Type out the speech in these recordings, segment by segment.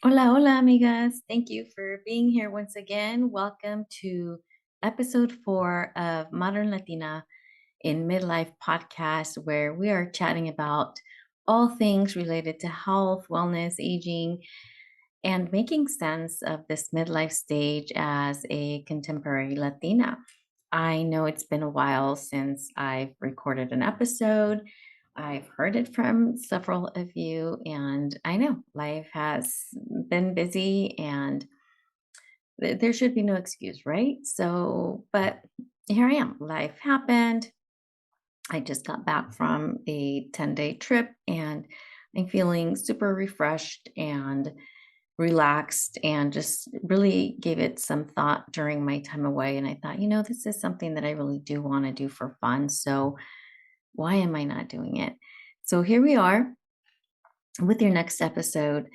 Hola, hola, amigas. Thank you for being here once again. Welcome to episode 4 of Modern Latina in Midlife podcast, where we are chatting about all things related to health, wellness, aging, and making sense of this midlife stage as a contemporary Latina. I know it's been a while since I've recorded an episode. I've heard it from several of you, and I know life has been busy and there should be no excuse, right? So, but here I am. Life happened. I just got back from a 10-day trip and I'm feeling super refreshed and relaxed and just really gave it some thought during my time away. And I thought, this is something that I really do want to do for fun. So why am I not doing it? So here we are with your next episode.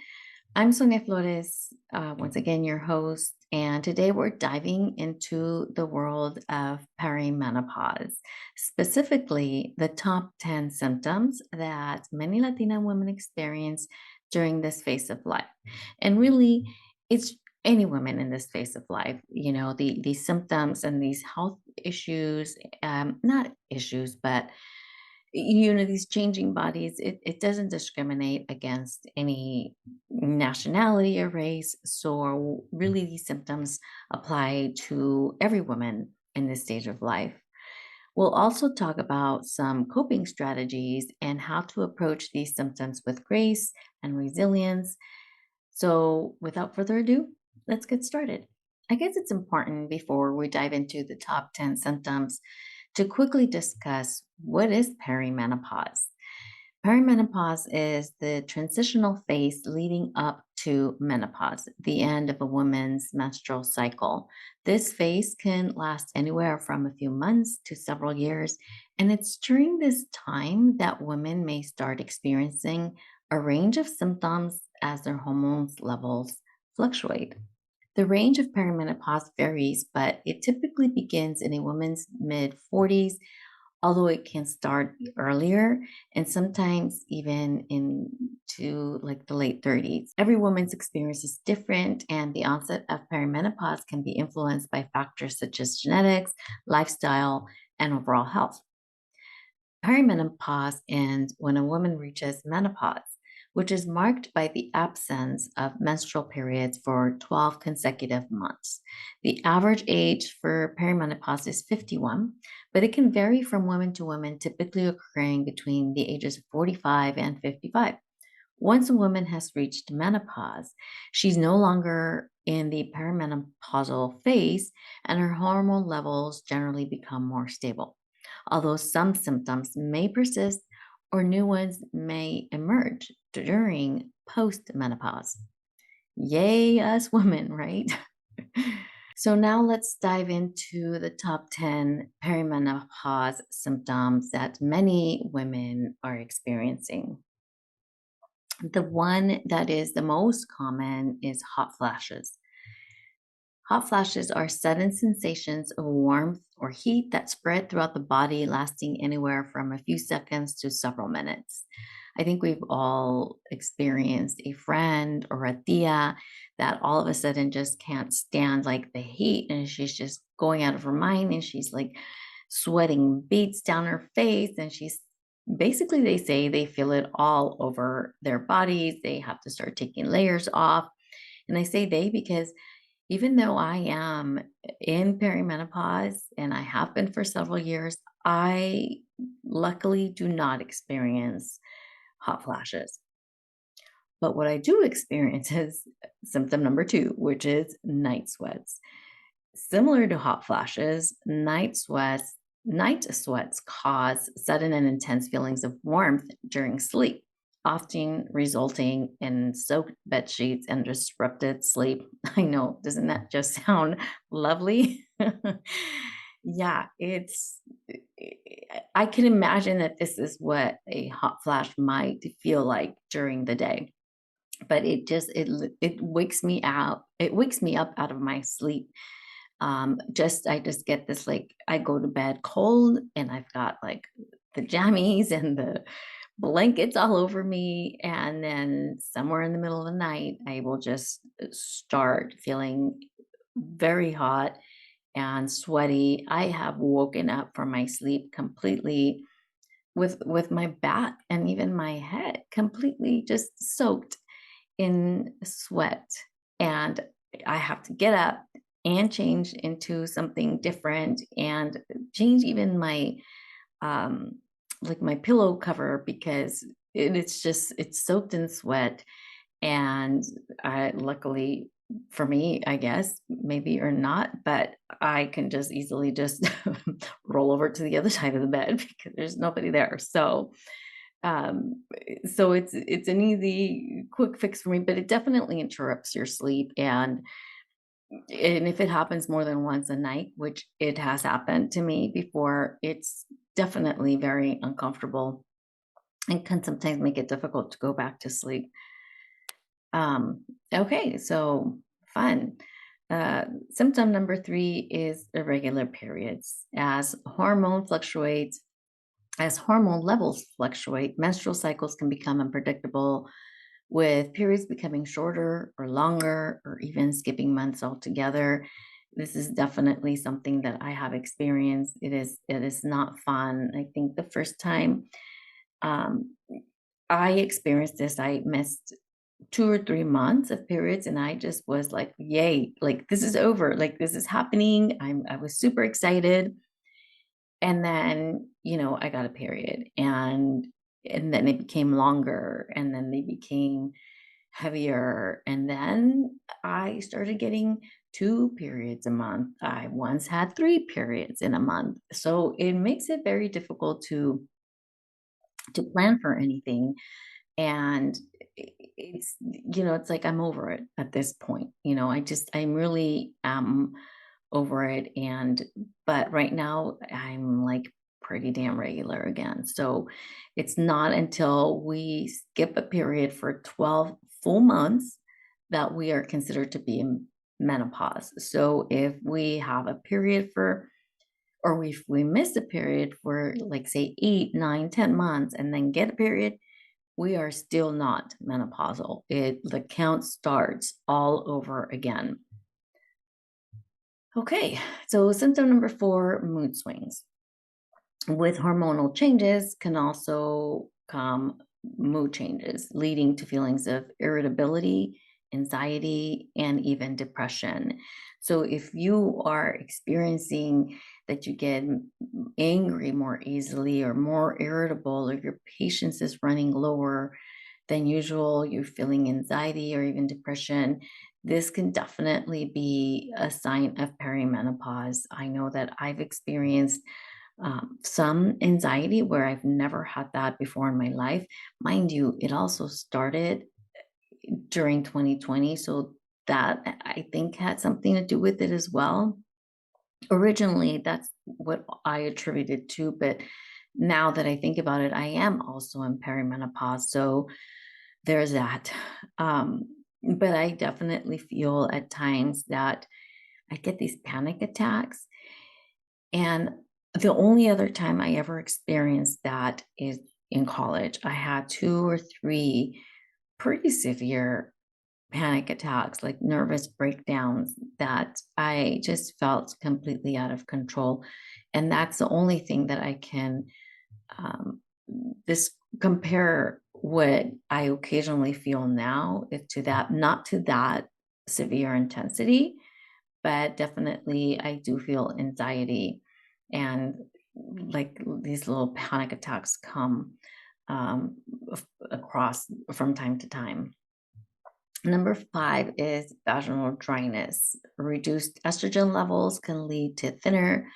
I'm Sonia Flores, once again, your host. And today we're diving into the world of perimenopause, specifically the top 10 symptoms that many Latina women experience during this phase of life. And really, it's any woman in this phase of life, these symptoms and these health issues, not issues, but these changing bodies, it doesn't discriminate against any nationality or race. So really these symptoms apply to every woman in this stage of life. We'll also talk about some coping strategies and how to approach these symptoms with grace and resilience. So without further ado, let's get started. I guess it's important before we dive into the top 10 symptoms to quickly discuss what is perimenopause. Perimenopause is the transitional phase leading up to menopause, the end of a woman's menstrual cycle. This phase can last anywhere from a few months to several years, and it's during this time that women may start experiencing a range of symptoms as their hormones levels fluctuate. The range of perimenopause varies, but it typically begins in a woman's mid 40s, although it can start earlier and sometimes even into like the late 30s. Every woman's experience is different, and the onset of perimenopause can be influenced by factors such as genetics, lifestyle, and overall health. Perimenopause ends when a woman reaches menopause, which is marked by the absence of menstrual periods for 12 consecutive months. The average age for perimenopause is 51, but it can vary from woman to woman, typically occurring between the ages of 45 and 55. Once a woman has reached menopause, she's no longer in the perimenopausal phase, and her hormone levels generally become more stable. Although some symptoms may persist or new ones may emerge during postmenopause. Yay, us women, right? So now let's dive into the top 10 perimenopause symptoms that many women are experiencing. The one that is the most common is hot flashes. Hot flashes are sudden sensations of warmth or heat that spread throughout the body, lasting anywhere from a few seconds to several minutes. I think we've all experienced a friend or a tia that all of a sudden just can't stand like the heat and she's just going out of her mind and she's like sweating beads down her face and she's basically they say they feel it all over their bodies. They have to start taking layers off. And I say they because even though I am in perimenopause and I have been for several years, I luckily do not experience hot flashes. But what I do experience is symptom number 2, which is night sweats. Similar to hot flashes, night sweats cause sudden and intense feelings of warmth during sleep, often resulting in soaked bed sheets and disrupted sleep. I know, doesn't that just sound lovely? Yeah, I can imagine that this is what a hot flash might feel like during the day, but it wakes me out. It wakes me up out of my sleep. Just I just get this, like, I go to bed cold and I've got like the jammies and the blankets all over me. And then somewhere in the middle of the night, I will just start feeling very hot and sweaty. I have woken up from my sleep completely with my back and even my head completely just soaked in sweat. And I have to get up and change into something different and change even my um like my pillow cover because it's soaked in sweat. And I luckily for me, I guess, maybe or not, but I can just easily just roll over to the other side of the bed because there's nobody there. So it's an easy quick fix for me, but it definitely interrupts your sleep. And if it happens more than once a night, which it has happened to me before, it's definitely very uncomfortable and can sometimes make it difficult to go back to sleep. Um, okay, so fun. Symptom number three is irregular periods. As hormone levels fluctuate, menstrual cycles can become unpredictable, with periods becoming shorter or longer, or even skipping months altogether. This is definitely something that I have experienced. It is not fun. I think the first time um, I experienced this, I missed 2 or 3 months of periods, and I just was like, "Yay! Like this is over! Like this is happening!" I was super excited, and then I got a period, and then it became longer, and then they became heavier, and then I started getting 2 periods a month. I once had 3 periods in a month, so it makes it very difficult to plan for anything. And it's like I'm over it at this point. I'm really over it. But right now I'm like pretty damn regular again. So it's not until we skip a period for 12 full months that we are considered to be in menopause. So if we have a period for or if we miss a period for, like, say, 8, 9, 10 months and then get a period, we are still not menopausal. The count starts all over again. Okay, so symptom number four, mood swings. With hormonal changes can also come mood changes, leading to feelings of irritability, anxiety, and even depression. So if you are experiencing that you get angry more easily or more irritable, or your patience is running lower than usual, you're feeling anxiety or even depression, this can definitely be a sign of perimenopause. I know that I've experienced some anxiety where I've never had that before in my life. Mind you, it also started during 2020. So that I think had something to do with it as well. Originally, that's what I attributed to, but now that I think about it, I am also in perimenopause. So there's that. Um, but I definitely feel at times that I get these panic attacks. And the only other time I ever experienced that is in college. I had 2 or 3 pretty severe panic attacks, like nervous breakdowns that I just felt completely out of control. And that's the only thing that I can um, this compare what I occasionally feel now to that, not to that severe intensity, but definitely I do feel anxiety, and like these little panic attacks come um, across from time to time. Number five is vaginal dryness. Reduced estrogen levels can lead to thinner,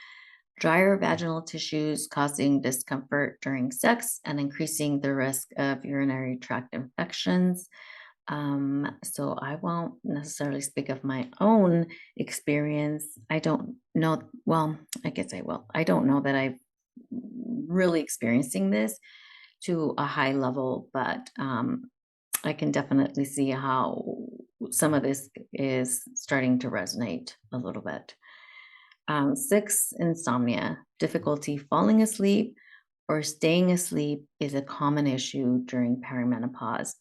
drier vaginal tissues, causing discomfort during sex and increasing the risk of urinary tract infections. So I won't necessarily speak of my own experience. I don't know. Well, I guess I will. I don't know that I've really experiencing this to a high level, but I can definitely see how some of this is starting to resonate a little bit. Six, insomnia, difficulty falling asleep or staying asleep is a common issue during perimenopause,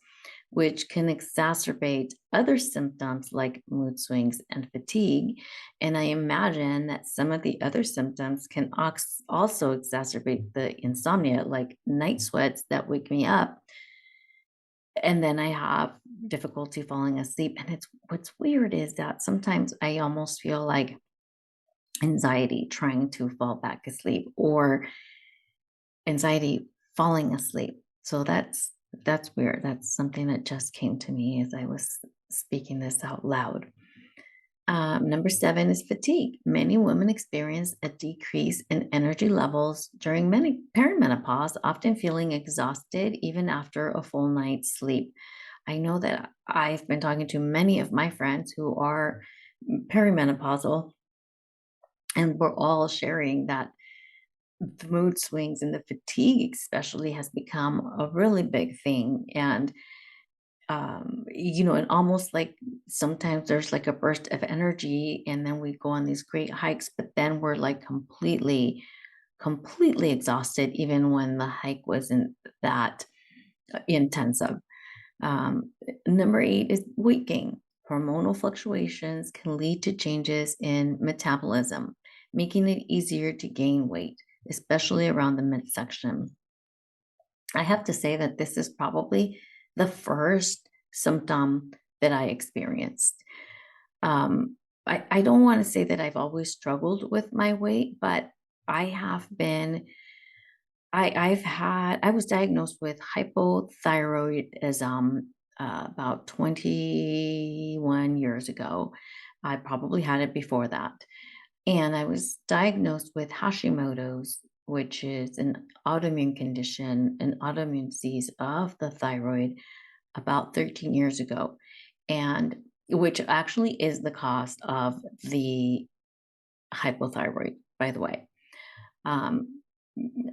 which can exacerbate other symptoms like mood swings and fatigue. And I imagine that some of the other symptoms can also exacerbate the insomnia, like night sweats that wake me up. And then I have difficulty falling asleep. And it's what's weird is that sometimes I almost feel like anxiety trying to fall back asleep or anxiety falling asleep. So that's weird. That's something that just came to me as I was speaking this out loud. Number seven is fatigue. Many women experience a decrease in energy levels during many perimenopause, often feeling exhausted even after a full night's sleep. I know that I've been talking to many of my friends who are perimenopausal, and we're all sharing that the mood swings and the fatigue especially has become a really big thing. And and almost like sometimes there's like a burst of energy and then we go on these great hikes, but then we're like completely exhausted even when the hike wasn't that intensive. um, Number eight is weight gain. Hormonal fluctuations can lead to changes in metabolism, making it easier to gain weight, especially around the midsection. I have to say that this is probably the first symptom that I experienced. Um, I don't want to say that I've always struggled with my weight, but I have been, I was diagnosed with hypothyroidism about 21 years ago. I probably had it before that. And I was diagnosed with Hashimoto's, which is an autoimmune condition, an autoimmune disease of the thyroid, about 13 years ago. And which actually is the cause of the hypothyroid, by the way. Um,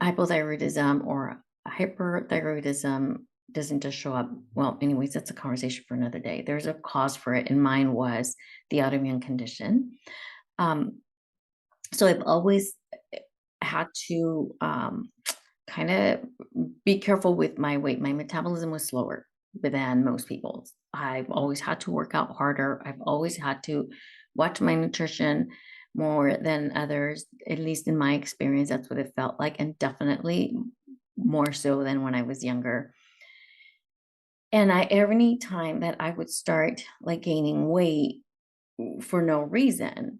Hypothyroidism or hyperthyroidism doesn't just show up. Well, anyways, that's a conversation for another day. There's a cause for it, and mine was the autoimmune condition. Um, so I've always had to kind of be careful with my weight. My metabolism was slower than most people's. I've always had to work out harder. I've always had to watch my nutrition more than others, at least in my experience. That's what it felt like, and definitely more so than when I was younger. And every time that I would start like gaining weight for no reason,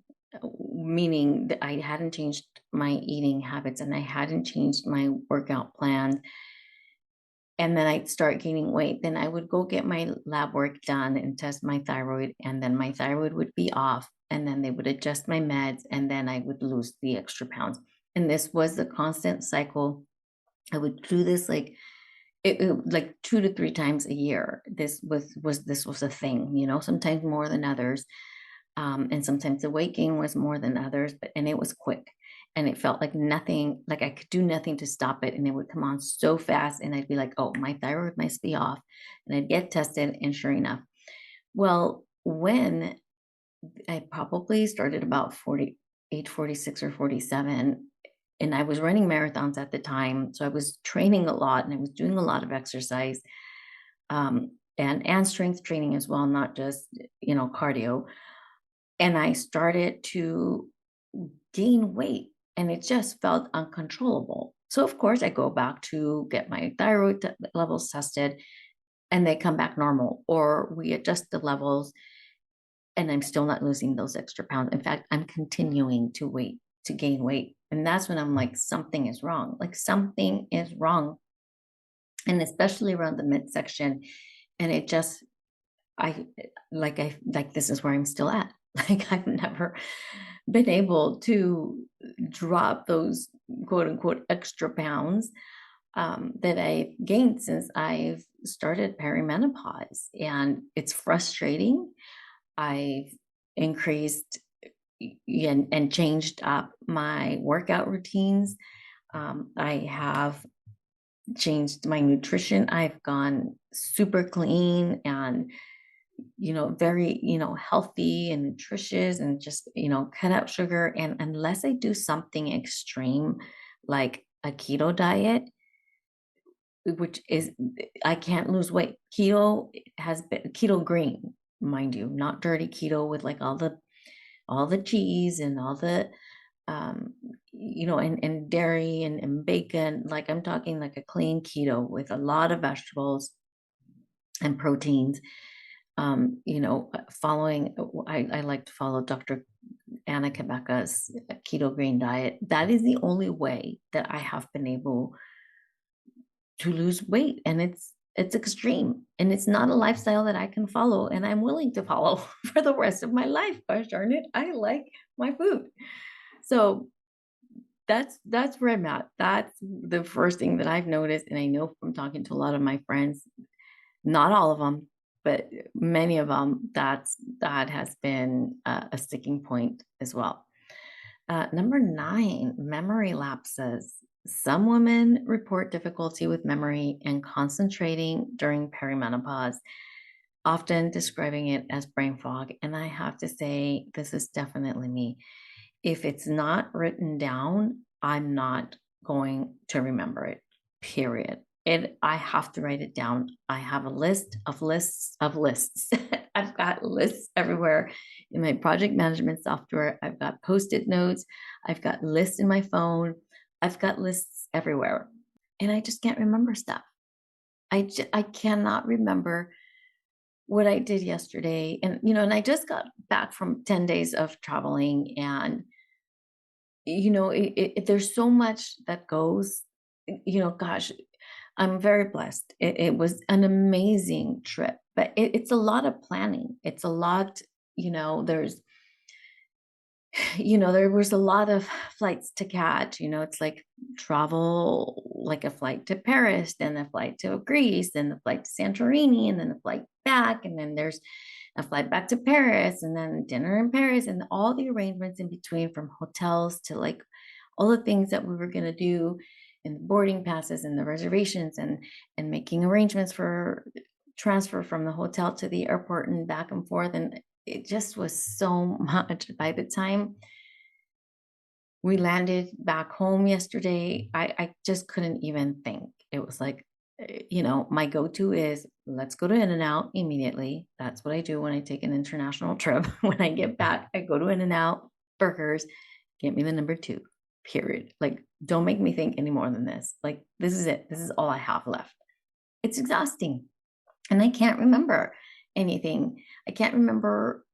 meaning that I hadn't changed my eating habits and I hadn't changed my workout plan, and then I'd start gaining weight, then I would go get my lab work done and test my thyroid, and then my thyroid would be off, and then they would adjust my meds, and then I would lose the extra pounds. And this was the constant cycle. I would do this like 2 to 3 times a year. This was a thing, sometimes more than others. And sometimes the weight gain was more than others, and it was quick. And it felt like nothing, like I could do nothing to stop it. And it would come on so fast. And I'd be like, oh, my thyroid must be off. And I'd get tested. And sure enough, well, when I probably started about 48, 46, or 47, and I was running marathons at the time. So I was training a lot and I was doing a lot of exercise, and strength training as well, not just, cardio. And I started to gain weight and it just felt uncontrollable. So, of course, I go back to get my thyroid levels tested and they come back normal, or we adjust the levels and I'm still not losing those extra pounds. In fact, I'm continuing to gain weight. And that's when I'm like, something is wrong. Like, something is wrong. And especially around the midsection. And it just, I like this is where I'm still at. Like, I've never been able to drop those quote unquote extra pounds that I've gained since I've started perimenopause. And it's frustrating. I've increased and changed up my workout routines. I have changed my nutrition. I've gone super clean and very, healthy and nutritious, and just, cut out sugar. And unless I do something extreme, like a keto diet, which is I can't lose weight. Keto has been keto green, mind you, not dirty keto with like all the cheese and all the um and dairy and bacon. Like I'm talking like a clean keto with a lot of vegetables and proteins. Following I like to follow Dr. Anna Kabeka's keto green diet. That is the only way that I have been able to lose weight, and it's extreme, and it's not a lifestyle that I can follow and I'm willing to follow for the rest of my life. Gosh darn it, I like my food. So that's where I'm at. That's the first thing that I've noticed, and I know from talking to a lot of my friends, not all of them, but many of them, that has been a sticking point as well. Number 9, memory lapses. Some women report difficulty with memory and concentrating during perimenopause, often describing it as brain fog. And I have to say, this is definitely me. If it's not written down, I'm not going to remember it, period. I have to write it down. I have a list of lists of lists. I've got lists everywhere in my project management software. I've got post-it notes. I've got lists in my phone. I've got lists everywhere. And I just can't remember stuff. I cannot remember what I did yesterday. And I just got back from 10 days of traveling, and there's so much that goes, gosh, I'm very blessed. It was an amazing trip, but it's a lot of planning. It's a lot, there's, there was a lot of flights to catch. It's like travel, like a flight to Paris, then a flight to Greece, then the flight to Santorini, and then the flight back. And then there's a flight back to Paris, and then dinner in Paris, and all the arrangements in between, from hotels to like all the things that we were going to do, and the boarding passes and the reservations, and making arrangements for transfer from the hotel to the airport and back and forth. And it just was so much. By the time we landed back home yesterday, I just couldn't even think. It was like, my go-to is, let's go to In-N-Out immediately. That's what I do when I take an international trip. When I get back, I go to In-N-Out Burgers, get me the number 2, period. Like, don't make me think any more than this. Like, this is it. This is all I have left. It's exhausting. And I can't remember anything. I can't remember,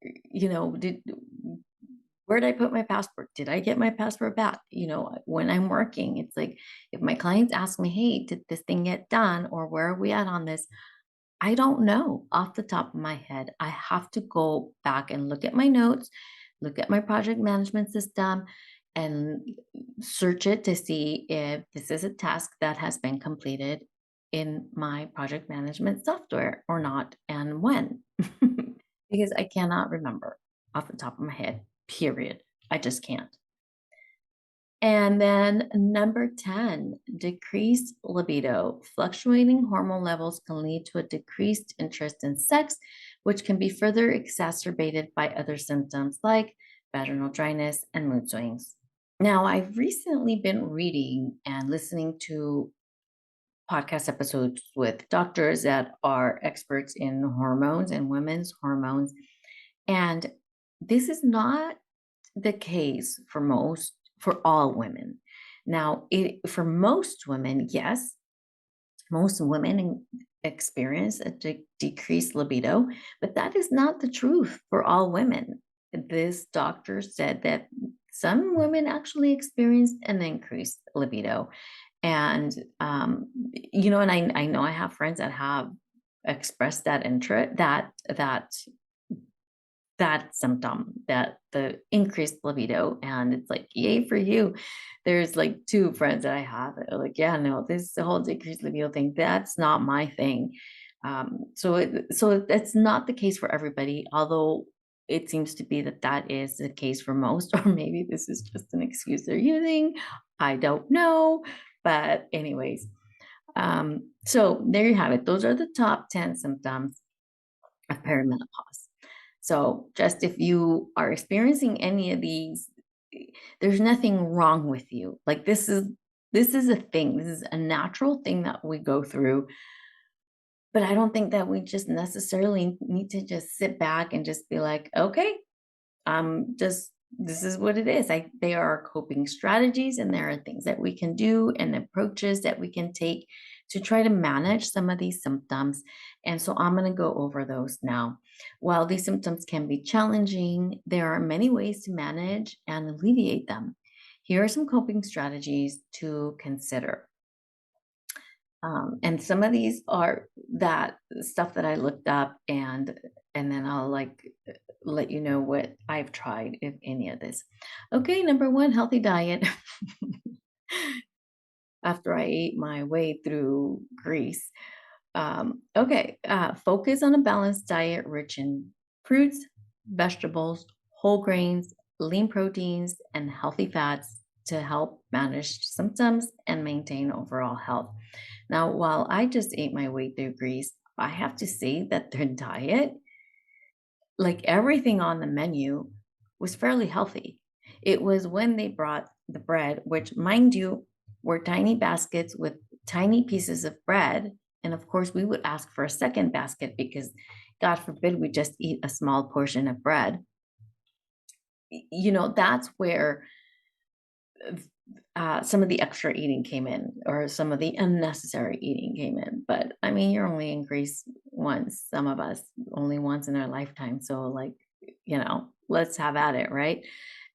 where did I put my passport? Did I get my passport back? When I'm working, it's like, if my clients ask me, hey, did this thing get done? Or where are we at on this? I don't know off the top of my head. I have to go back and look at my notes, look at my project management system, and search it to see if this is a task that has been completed in my project management software or not, and when. Because I cannot remember off the top of my head, period. I just can't. And then number 10, decreased libido. Fluctuating hormone levels can lead to a decreased interest in sex, which can be further exacerbated by other symptoms like vaginal dryness and mood swings. Now, I've recently been reading and listening to podcast episodes with doctors that are experts in hormones and women's hormones. And this is not the case for all women. Now, for most women, yes, most women experience a decreased libido, but that is not the truth for all women. This doctor said that some women actually experienced an increased libido. And, and I know I have friends that have expressed that interest, that symptom, that the increased libido. And it's like, yay for you. There's like 2 friends that I have that are like, yeah, no, this whole decreased libido thing, that's not my thing. So that's not the case for everybody, although it seems to be that is the case for most, or maybe this is just an excuse they're using. I don't know. But anyways, so there you have it. Those are the top 10 symptoms of perimenopause. So just if you are experiencing any of these, there's nothing wrong with you. Like, this is This is a thing. This is a natural thing that we go through. But I don't think that we just necessarily need to just sit back and just be like, okay, just this is what it is. There are coping strategies and there are things that we can do and approaches that we can take to try to manage some of these symptoms. And so I'm going to go over those now. While these symptoms can be challenging, there are many ways to manage and alleviate them. Here are some coping strategies to consider. And some of these are that stuff that I looked up, and then I'll let you know what I've tried, if any of this. Okay, number one, healthy diet. After I ate my way through Greece. Focus on a balanced diet rich in fruits, vegetables, whole grains, lean proteins, and healthy fats to help manage symptoms and maintain overall health. Now, while I just ate my way through Greece, I have to say that their diet, like everything on the menu, was fairly healthy. It was when they brought the bread, which, mind you, were tiny baskets with tiny pieces of bread. And of course, we would ask for a second basket because, God forbid, we just eat a small portion of bread. That's where some of the extra eating came in, or some of the unnecessary eating came in. But I mean, you're only in Greece once, some of us only once in our lifetime. So, let's have at it, right?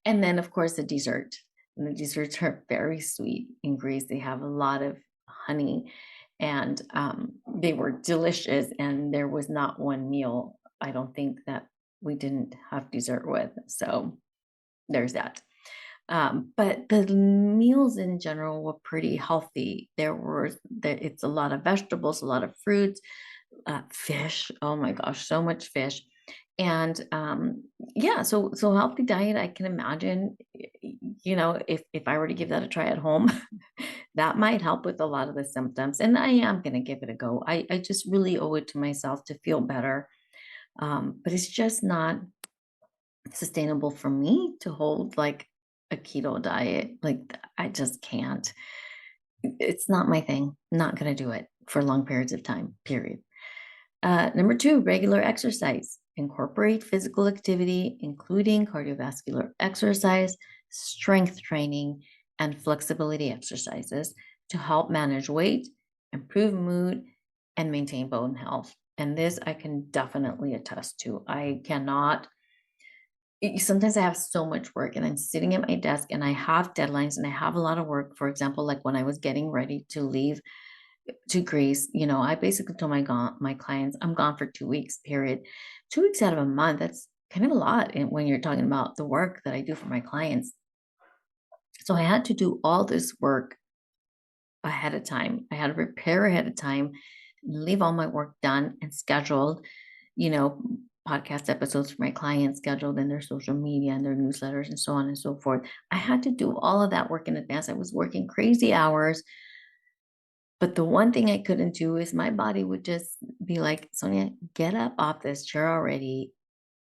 And then, of course, the dessert. And the desserts are very sweet in Greece. They have a lot of honey, and they were delicious. And there was not one meal, I don't think, that we didn't have dessert with. So, there's that. But the meals in general were pretty healthy. It's a lot of vegetables, a lot of fruits, fish. Oh my gosh, so much fish. And yeah, so healthy diet, I can imagine, if I were to give that a try at home, that might help with a lot of the symptoms. And I am going to give it a go. I just really owe it to myself to feel better. But it's just not sustainable for me to hold like a keto diet. Like, I just can't. It's not my thing. Not going to do it for long periods of time, period. Number two, regular exercise. Incorporate physical activity, including cardiovascular exercise, strength training, and flexibility exercises to help manage weight, improve mood, and maintain bone health. And this I can definitely attest to. I cannot sometimes I have so much work and I'm sitting at my desk and I have deadlines and I have a lot of work. For example, like when I was getting ready to leave to Greece, I basically told my clients, I'm gone for 2 weeks, period. 2 weeks out of a month, that's kind of a lot when you're talking about the work that I do for my clients. So I had to do all this work ahead of time. I had to prepare ahead of time, leave all my work done and scheduled, you know, podcast episodes for my clients scheduled in their social media and their newsletters and so on and so forth. I had to do all of that work in advance. I was working crazy hours. But the one thing I couldn't do is my body would just be like, Sonia, get up off this chair already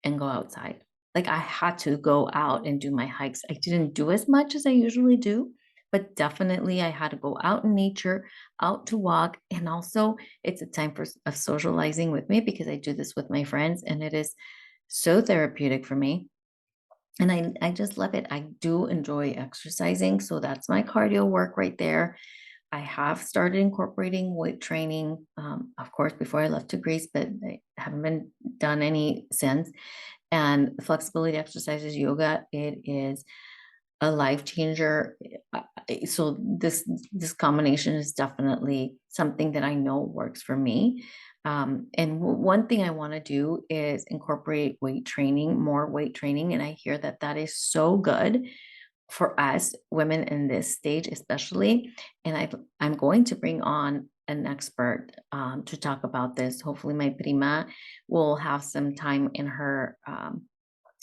and go outside. Like, I had to go out and do my hikes. I didn't do as much as I usually do, but definitely I had to go out in nature, out to walk. And also, it's a time of socializing with me because I do this with my friends and it is so therapeutic for me. And I just love it. I do enjoy exercising. So that's my cardio work right there. I have started incorporating weight training, of course, before I left to Greece, but I haven't been done any since. And flexibility exercises, yoga, it is a life changer. So this combination is definitely something that I know works for me. And one thing I want to do is incorporate weight training, more weight training, and I hear that that is so good for us women in this stage, especially. And I'm going to bring on an expert to talk about this. Hopefully, my prima will have some time in her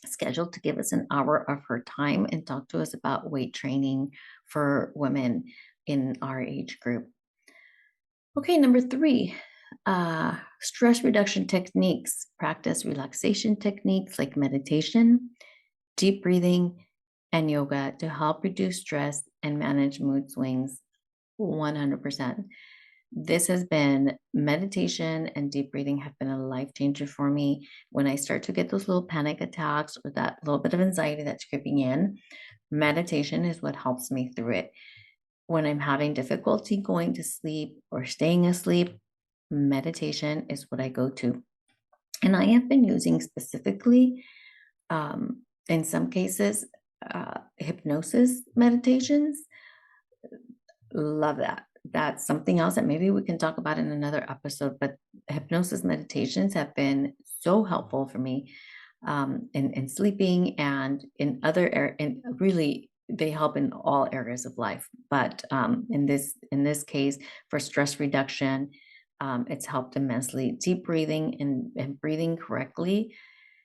schedule to give us an hour of her time and talk to us about weight training for women in our age group. Okay, number three, stress reduction techniques. Practice relaxation techniques like meditation, deep breathing, and yoga to help reduce stress and manage mood swings 100%. This has been meditation and deep breathing have been a life changer for me. When I start to get those little panic attacks or that little bit of anxiety that's creeping in, meditation is what helps me through it. When I'm having difficulty going to sleep or staying asleep, meditation is what I go to. And I have been using specifically, in some cases, hypnosis meditations. Love that. That's something else that maybe we can talk about in another episode. But hypnosis meditations have been so helpful for me, in sleeping and in and really they help in all areas of life. But in this case, for stress reduction, it's helped immensely. Deep breathing and breathing correctly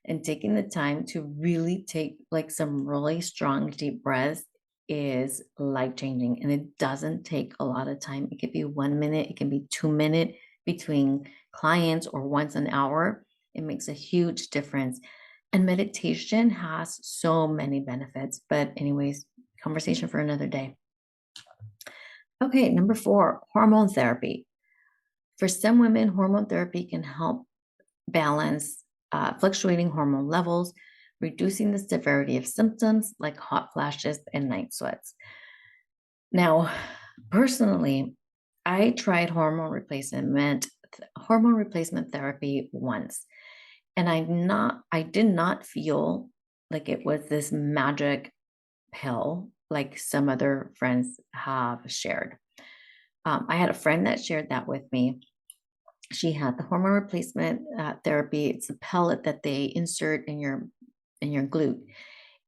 and taking the time to really take like some really strong deep breaths is life changing, and it doesn't take a lot of time. It could be 1 minute, it can be 2 minutes between clients, or once an hour. It makes a huge difference, and meditation has so many benefits. But anyways, conversation for another day. Okay, number 4, hormone therapy. For some women, hormone therapy can help balance fluctuating hormone levels, reducing the severity of symptoms like hot flashes and night sweats. Now, personally, I tried hormone replacement therapy once, and I did not feel like it was this magic pill like some other friends have shared. I had a friend that shared that with me. She had the hormone replacement therapy. It's a pellet that they insert in your glute,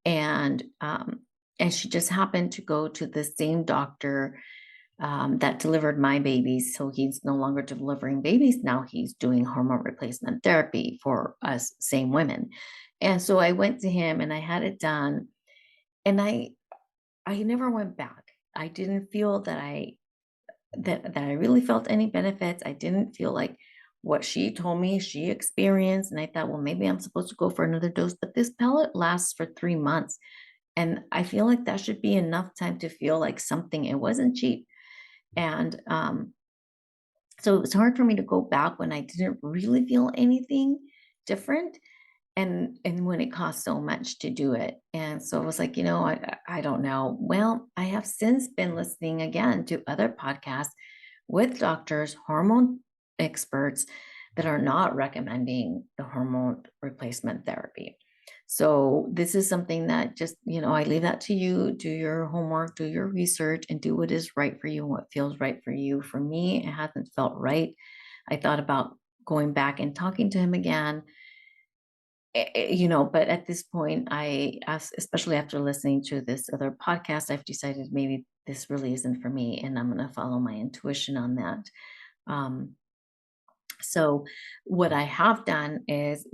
and she just happened to go to the same doctor that delivered my babies. So he's no longer delivering babies now. He's doing hormone replacement therapy for us same women. And so I went to him and I had it done, and I never went back. I didn't feel that I really felt any benefits. I didn't feel like what she told me she experienced. And I thought, well, maybe I'm supposed to go for another dose, but this pellet lasts for 3 months. And I feel like that should be enough time to feel like something. It wasn't cheap. And so it was hard for me to go back when I didn't really feel anything different. And when it costs so much to do it. And so I was like, I don't know. Well, I have since been listening again to other podcasts with doctors, hormone experts that are not recommending the hormone replacement therapy. So this is something that just, I leave that to you. Do your homework, do your research, and do what is right for you and what feels right for you. For me, it hasn't felt right. I thought about going back and talking to him again, but at this point, especially after listening to this other podcast, I've decided maybe this really isn't for me, and I'm going to follow my intuition on that. Um, so what I have done is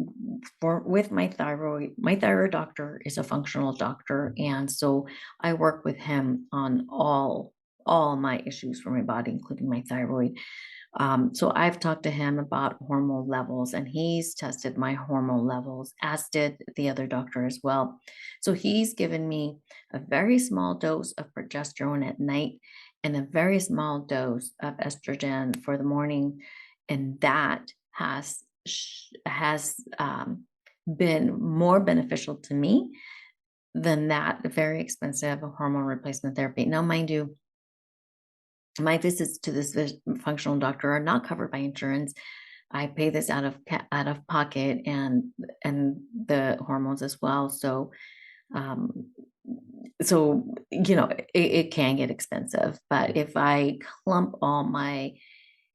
with my thyroid doctor is a functional doctor. And so I work with him on all my issues for my body, including my thyroid. So I've talked to him about hormone levels, and he's tested my hormone levels, as did the other doctor as well. So he's given me a very small dose of progesterone at night and a very small dose of estrogen for the morning, and that has been more beneficial to me than that very expensive hormone replacement therapy. Now, mind you, my visits to this functional doctor are not covered by insurance. I pay this out of pocket, and the hormones as well. Um, it can get expensive. But if I clump all my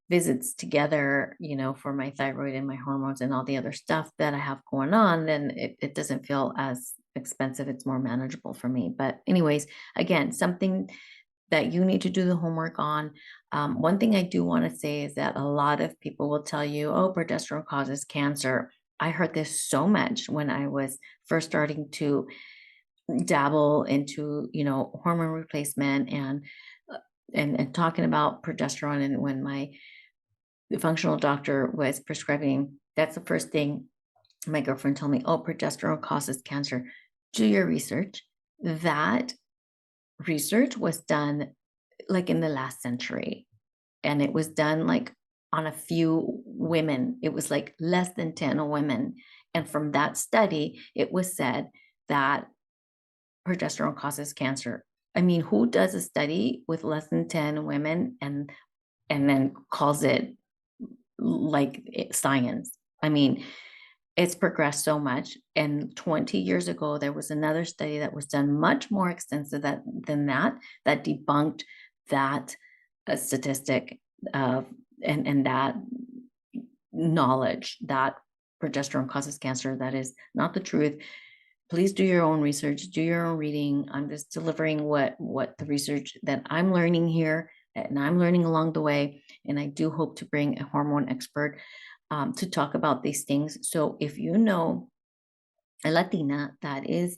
visits together, for my thyroid and my hormones and all the other stuff that I have going on, then it doesn't feel as expensive. It's more manageable for me. But anyways, again, something that you need to do the homework on. One thing I do want to say is that a lot of people will tell you, oh, progesterone causes cancer. I heard this so much when I was first starting to dabble into, hormone replacement and talking about progesterone. And when my functional doctor was prescribing, that's the first thing my girlfriend told me, oh, progesterone causes cancer. Do your research. That research was done like in the last century. And it was done like on a few women. It was like less than 10 women. And from that study, it was said that progesterone causes cancer. I mean, who does a study with less than 10 women and then calls it like science? I mean, it's progressed so much. And 20 years ago, there was another study that was done much more extensive than that debunked that statistic of and that knowledge that progesterone causes cancer. That is not the truth. Please do your own research, do your own reading. I'm just delivering what the research that I'm learning here, and I'm learning along the way. And I do hope to bring a hormone expert to talk about these things. So if you know a Latina that is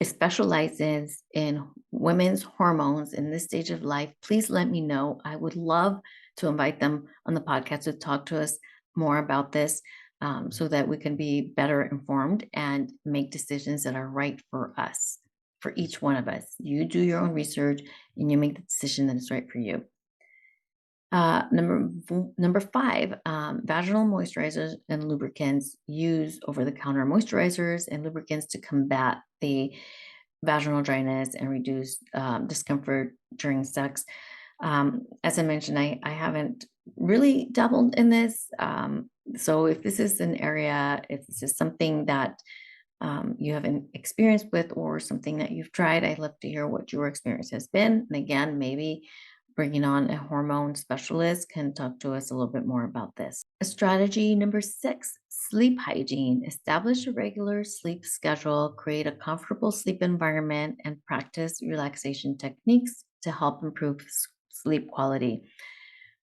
specializes in women's hormones in this stage of life, please let me know. I would love to invite them on the podcast to talk to us more about this, so that we can be better informed and make decisions that are right for us, for each one of us. You do your own research and you make the decision that is right for you. Number five, vaginal moisturizers and lubricants. Use over-the-counter moisturizers and lubricants to combat the vaginal dryness and reduce discomfort during sex. As I mentioned, I haven't really dabbled in this. So if this is an area, if this is something that you haven't experienced with or something that you've tried, I'd love to hear what your experience has been. And again, maybe bringing on a hormone specialist can talk to us a little bit more about this. Strategy number 6, sleep hygiene. Establish a regular sleep schedule, create a comfortable sleep environment, and practice relaxation techniques to help improve sleep quality.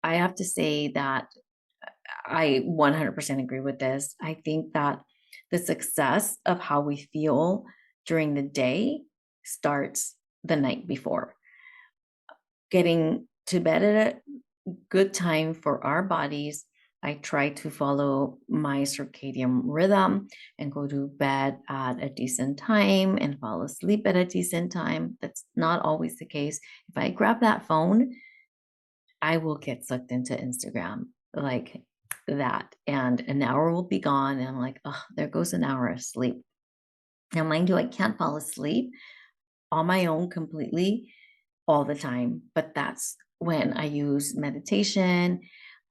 I have to say that I 100% agree with this. I think that the success of how we feel during the day starts the night before. Getting to bed at a good time for our bodies. I try to follow my circadian rhythm and go to bed at a decent time and fall asleep at a decent time. That's not always the case. If I grab that phone, I will get sucked into Instagram like that. And an hour will be gone. And I'm like, oh, there goes an hour of sleep. Now, mind you, I can't fall asleep on my own completely all the time, but that's when I use meditation.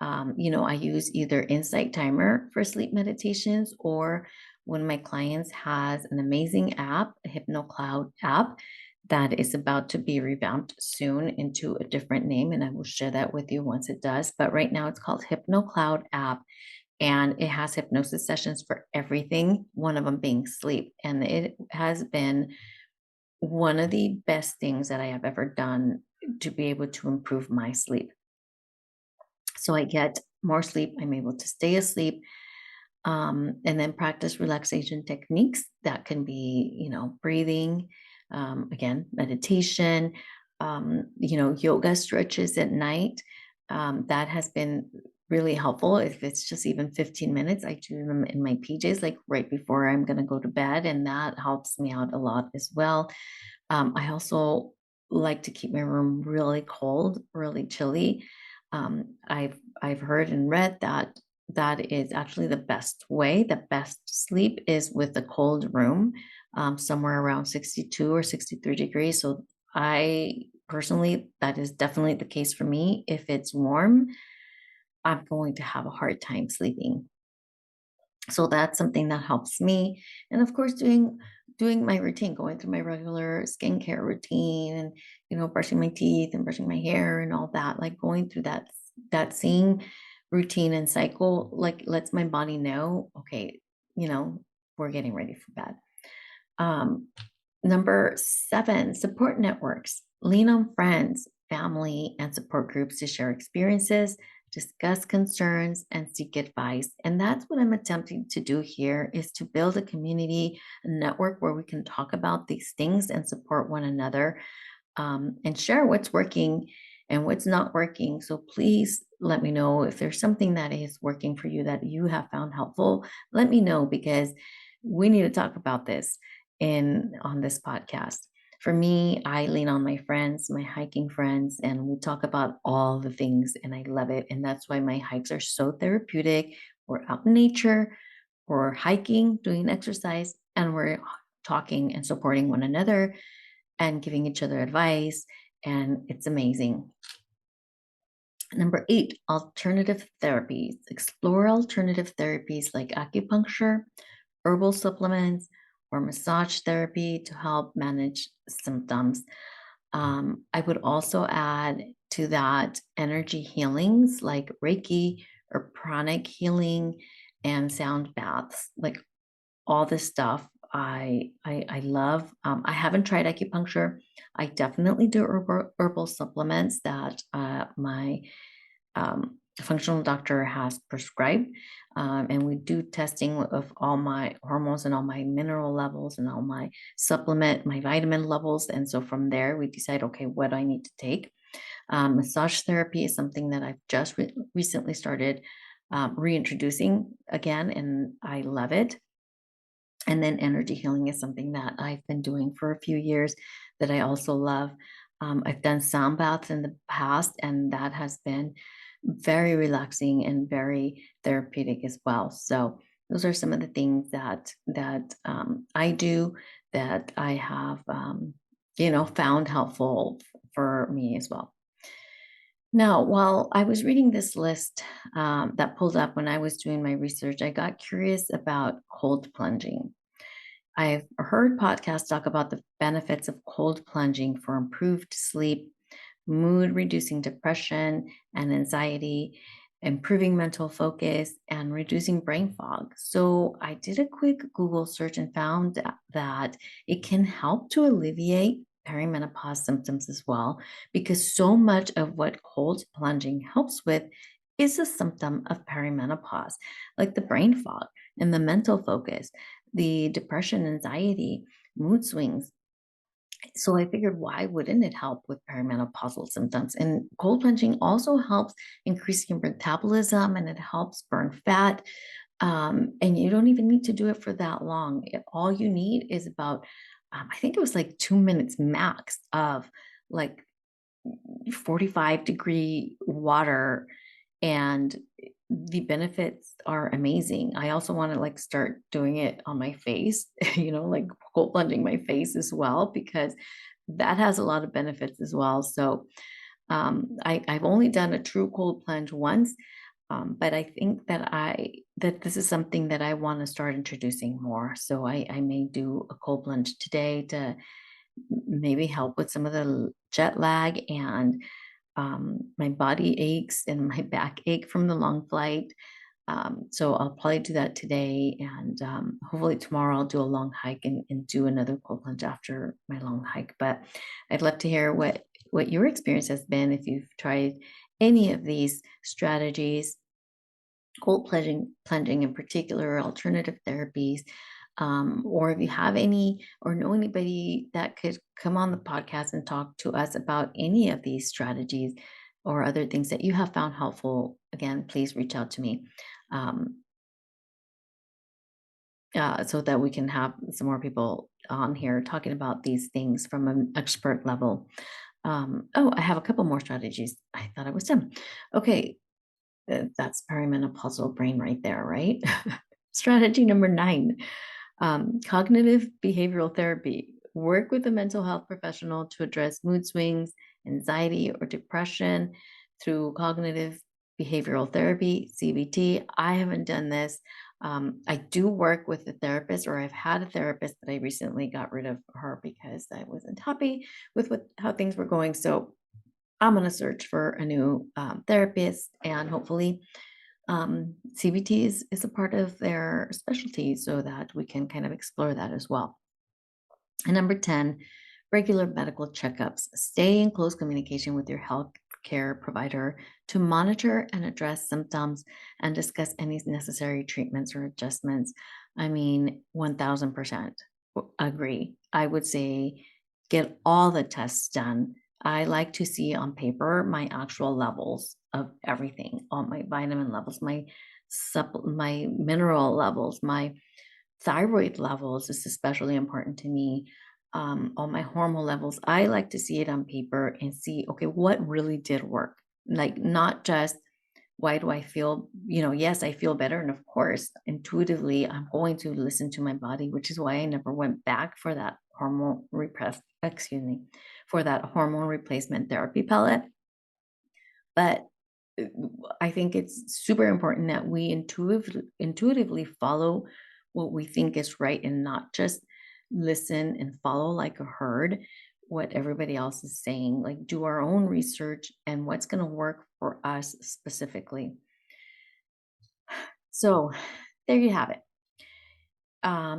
I use either Insight Timer for sleep meditations, or one of my clients has an amazing app, a HypnoCloud app that is about to be revamped soon into a different name, and I will share that with you once it does. But right now it's called HypnoCloud app, and it has hypnosis sessions for everything, one of them being sleep. And it has been one of the best things that I have ever done to be able to improve my sleep. So I get more sleep, I'm able to stay asleep, and then practice relaxation techniques that can be, breathing, again, meditation, yoga stretches at night. That has been really helpful. If it's just even 15 minutes, I do them in my PJs, like right before I'm going to go to bed, and that helps me out a lot as well. I also like to keep my room really cold, really chilly. I've heard and read that that is actually the best way. The best sleep is with a cold room, somewhere around 62 or 63 degrees. So I personally, that is definitely the case for me. If it's warm, I'm going to have a hard time sleeping. So that's something that helps me. And of course, doing my routine, going through my regular skincare routine, and brushing my teeth and brushing my hair and all that, like going through that same routine and cycle, like lets my body know, okay, we're getting ready for bed. Number 7, support networks. Lean on friends, family, and support groups to share experiences, discuss concerns, and seek advice. And that's what I'm attempting to do here, is to build a community, a network where we can talk about these things and support one another, and share what's working and what's not working. So please let me know if there's something that is working for you that you have found helpful. Let me know, because we need to talk about this on this podcast. For me, I lean on my friends, my hiking friends, and we talk about all the things, and I love it. And that's why my hikes are so therapeutic. We're out in nature, we're hiking, doing exercise, and we're talking and supporting one another and giving each other advice. And it's amazing. Number 8, alternative therapies. Explore alternative therapies like acupuncture, herbal supplements, or massage therapy to help manage symptoms. I would also add to that energy healings like Reiki or pranic healing and sound baths. Like all this stuff, I love. I haven't tried acupuncture. I definitely do herbal supplements that my functional doctor has prescribed. And we do testing of all my hormones and all my mineral levels and all my my vitamin levels. And so from there, we decide, okay, what do I need to take? Massage therapy is something that I've just recently started reintroducing again, and I love it. And then energy healing is something that I've been doing for a few years that I also love. I've done sound baths in the past, and that has been very relaxing and very therapeutic as well. So those are some of the things that I do that I have found helpful for me as well. Now, while I was reading this list that pulled up when I was doing my research, I got curious about cold plunging. I've heard podcasts talk about the benefits of cold plunging for improved sleep, mood reducing depression and anxiety, improving mental focus, and reducing brain fog. So I did a quick Google search and found that it can help to alleviate perimenopause symptoms as well, because so much of what cold plunging helps with is a symptom of perimenopause, like the brain fog and the mental focus, the depression, anxiety, mood swings. So I figured, why wouldn't it help with perimenopausal symptoms? And cold plunging also helps increase your metabolism, and it helps burn fat. And you don't even need to do it for that long. All you need is about, I think it was like 2 minutes max of like 45-degree water, and the benefits are amazing. I also want to like start doing it on my face, like cold plunging my face as well, because that has a lot of benefits as well. So I've only done a true cold plunge once, but I think that this is something that I want to start introducing more. So I may do a cold plunge today to maybe help with some of the jet lag and my body aches and my back ache from the long flight. So I'll probably do that today, and hopefully tomorrow I'll do a long hike and do another cold plunge after my long hike. But I'd love to hear what your experience has been, if you've tried any of these strategies, cold plunging in particular, alternative therapies, or if you have any or know anybody that could come on the podcast and talk to us about any of these strategies or other things that you have found helpful. Again, please reach out to me, um, so that we can have some more people on here talking about these things from an expert level. Oh, I have a couple more strategies. I thought I was done. Okay, that's perimenopausal brain right there, right? Strategy number 9, cognitive behavioral therapy. Work with a mental health professional to address mood swings, anxiety, or depression through cognitive behavioral therapy, CBT. I haven't done this. I do work with a therapist, or I've had a therapist, but I recently got rid of her because I wasn't happy with how things were going. So I'm going to search for a new therapist, and hopefully CBT is a part of their specialty, so that we can kind of explore that as well. And number 10, regular medical checkups. Stay in close communication with your health care provider to monitor and address symptoms and discuss any necessary treatments or adjustments. I mean, 1000% agree. I would say get all the tests done. I like to see on paper my actual levels of everything, all my vitamin levels, my mineral levels, my thyroid levels is especially important to me. all my hormone levels. I like to see it on paper and see, okay, what really did work? Like, not just why do I feel, yes, I feel better. And of course, intuitively, I'm going to listen to my body, which is why I never went back for that for that hormone replacement therapy pellet. But uh, I think it's super important that we intuitively follow what we think is right and not just listen and follow like a herd what everybody else is saying. Like, do our own research and what's going to work for us specifically. So, there you have it.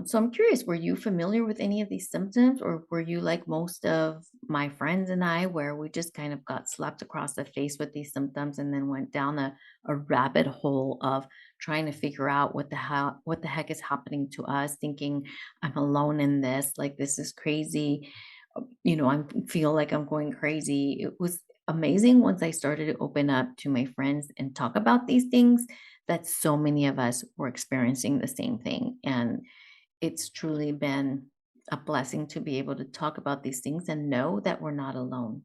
So I'm curious, were you familiar with any of these symptoms, or were you like most of my friends and I, where we just kind of got slapped across the face with these symptoms and then went down a rabbit hole of trying to figure out what the heck is happening to us, thinking I'm alone in this, like this is crazy. I feel like I'm going crazy. It was amazing once I started to open up to my friends and talk about these things that so many of us were experiencing the same thing. And it's truly been a blessing to be able to talk about these things and know that we're not alone.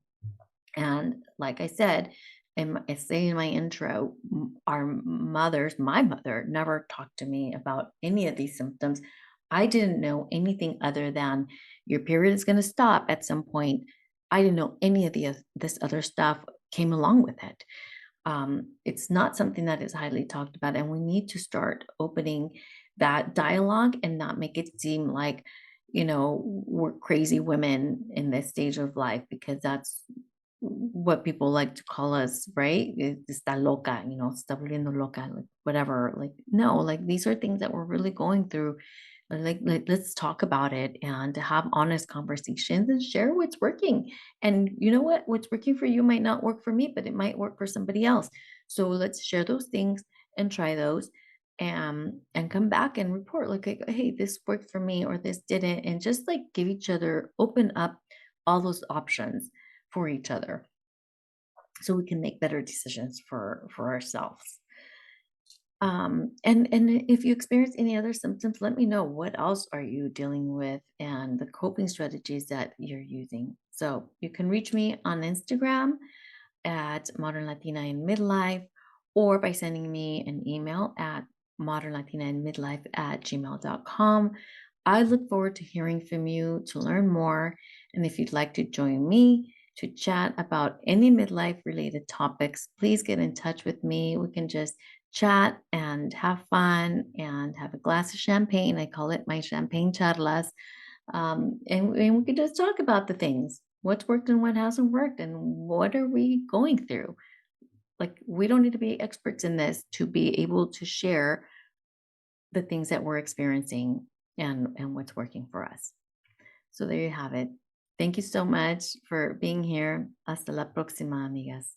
And like I said, and I say in my intro, my mother never talked to me about any of these symptoms. I didn't know anything other than your period is going to stop at some point. I didn't know any of this other stuff came along with it. It's not something that is highly talked about, and we need to start opening that dialogue and not make it seem like, we're crazy women in this stage of life, because that's what people like to call us, right? Está loca, está volviendo loca, like whatever. Like, no, like these are things that we're really going through. Like, let's talk about it and have honest conversations and share what's working. And you know what? What's working for you might not work for me, but it might work for somebody else. So let's share those things and try those, and come back and report like, hey, this worked for me or this didn't, and just like give each other, open up all those options for each other so we can make better decisions for ourselves. And if you experience any other symptoms, let me know, what else are you dealing with and the coping strategies that you're using. So you can reach me on Instagram at Modern Latina in Midlife, or by sending me an email at modernlatinainmidlife@gmail.com. I look forward to hearing from you to learn more. And if you'd like to join me to chat about any midlife related topics, please get in touch with me. We can just chat and have fun and have a glass of champagne. I call it my champagne charlas. And we can just talk about the things, what's worked and what hasn't worked, and what are we going through. Like, we don't need to be experts in this to be able to share the things that we're experiencing and what's working for us. So there you have it. Thank you so much for being here. Hasta la próxima, amigas.